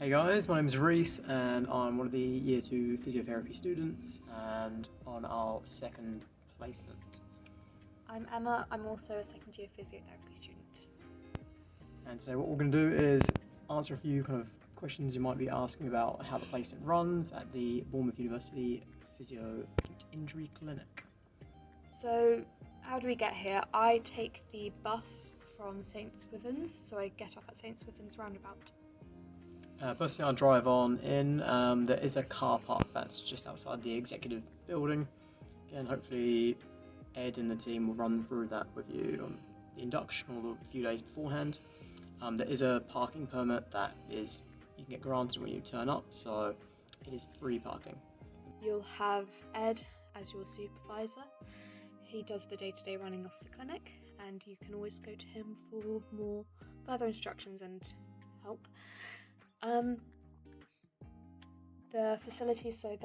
Hey guys, my name is Reese and I'm one of the Year 2 physiotherapy students and on our second placement. I'm Emma, I'm also a second year physiotherapy student. And today what we're going to do is answer a few kind of questions you might be asking about how the placement runs at the Bournemouth University Physio Injury Clinic. So, how do we get here? I take the bus from St Swithin's, so I get off at St Swithin's roundabout. Firstly, I'll drive on in. There is a car park that's just outside the executive building. Again, hopefully Ed and the team will run through that with you on the induction or a few days beforehand. There is a parking permit that you can get granted when you turn up, so it is free parking. You'll have Ed as your supervisor. He does the day-to-day running of the clinic, and you can always go to him for more further instructions and help. The facilities, so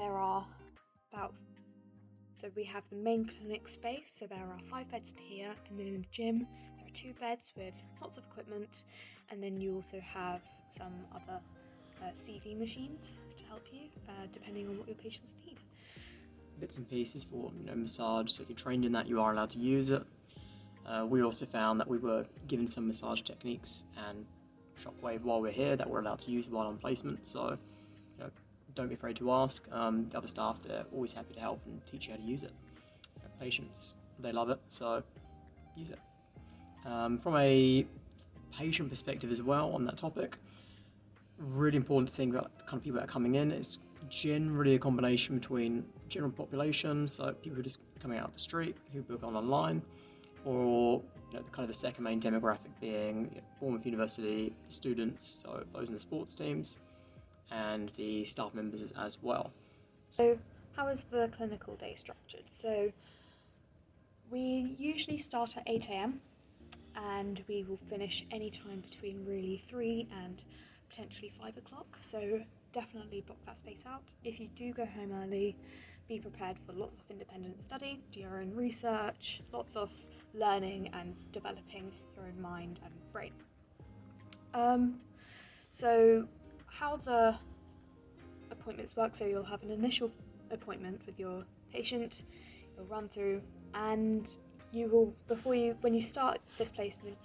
we have the main clinic space, so there are 5 beds in here, and then in the gym there are 2 beds with lots of equipment, and then you also have some other CV machines to help you, depending on what your patients need. Bits and pieces for massage, so if you're trained in that you are allowed to use it. We also found that we were given some massage techniques and shockwave while we're here that we're allowed to use while on placement, so don't be afraid to ask. The other staff, they're always happy to help and teach you how to use it. Patients, they love it, so use it. From a patient perspective as well on that topic, really important thing about the kind of people that are coming in is generally a combination between general population, so people who are just coming out of the street, who book online, or kind of the second main demographic being Bournemouth University, the students, so those in the sports teams, and the staff members as well. So how is the clinical day structured? So we usually start at 8 a.m. and we will finish any time between really 3 and potentially 5 o'clock. So definitely block that space out. If you do go home early, be prepared for lots of independent study, do your own research, lots of learning and developing your own mind and brain. So how the appointments work, so you'll have an initial appointment with your patient, you'll run through, and you will, when you start this placement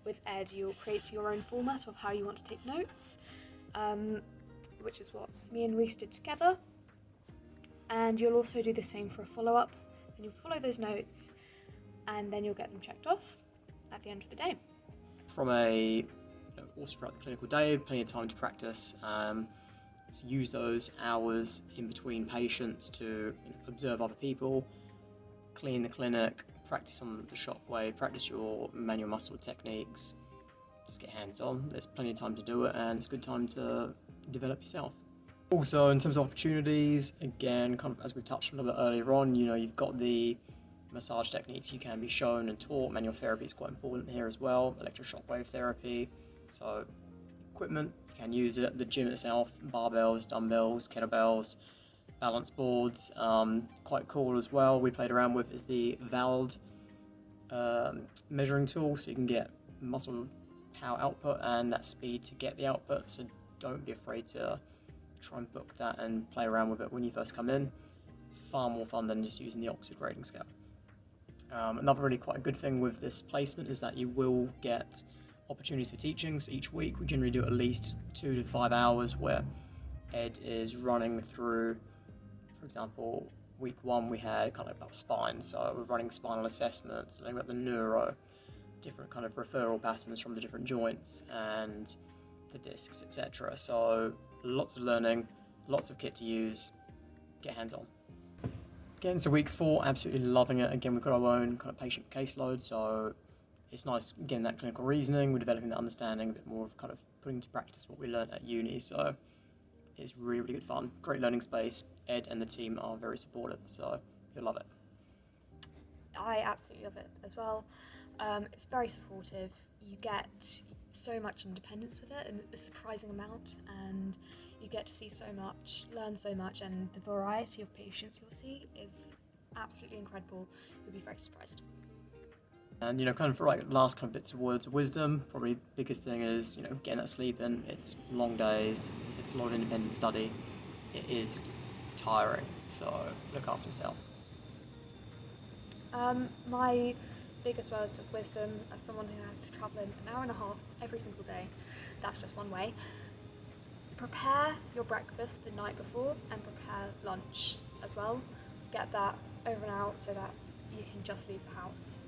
with Ed, you'll create your own format of how you want to take notes, which is what me and Reese did together. And you'll also do the same for a follow-up, and you'll follow those notes, and then you'll get them checked off at the end of the day. From also throughout the clinical day, plenty of time to practice. So use those hours in between patients to observe other people, clean the clinic, practice on the shockwave, practice your manual muscle techniques, just get hands-on. There's plenty of time to do it, and it's a good time to develop yourself. Also, in terms of opportunities, again, kind of as we touched on a little bit earlier on, you've got the massage techniques you can be shown and taught. Manual therapy is quite important here as well, electroshock therapy. So equipment, you can use it. The gym itself, barbells, dumbbells, kettlebells, balance boards, quite cool as well. We played around with is the VALD measuring tool, so you can get muscle power output and that speed to get the output. So don't be afraid to try and book that and play around with it when you first come in. Far more fun than just using the Oxford grading scale. Another really quite a good thing with this placement is that you will get opportunities for teaching. So each week we generally do at least 2 to 5 hours where Ed is running through, for example, week 1 we had kind of about spine, so we're running spinal assessments, learning about the neuro, different kind of referral patterns from the different joints and the discs, etc. So lots of learning, lots of kit to use, get hands-on. Again, so week 4, absolutely loving it. Again, we've got our own kind of patient caseload, so it's nice getting that clinical reasoning, we're developing that understanding, a bit more of kind of putting into practice what we learned at uni, so it's really, really good fun. Great learning space. Ed and the team are very supportive, so you'll love it. I absolutely love it as well. It's very supportive. You get so much independence with it, and a surprising amount, and you get to see so much, learn so much, and the variety of patients you'll see is absolutely incredible. You'll be very surprised. And kind of like last kind of bits of words of wisdom. Probably the biggest thing is getting that sleep in. It's long days. It's a lot of independent study. It is tiring. So look after yourself. My biggest word of wisdom, as someone who has to travel in an hour and a half every single day, that's just one way. Prepare your breakfast the night before and prepare lunch as well. Get that over and out so that you can just leave the house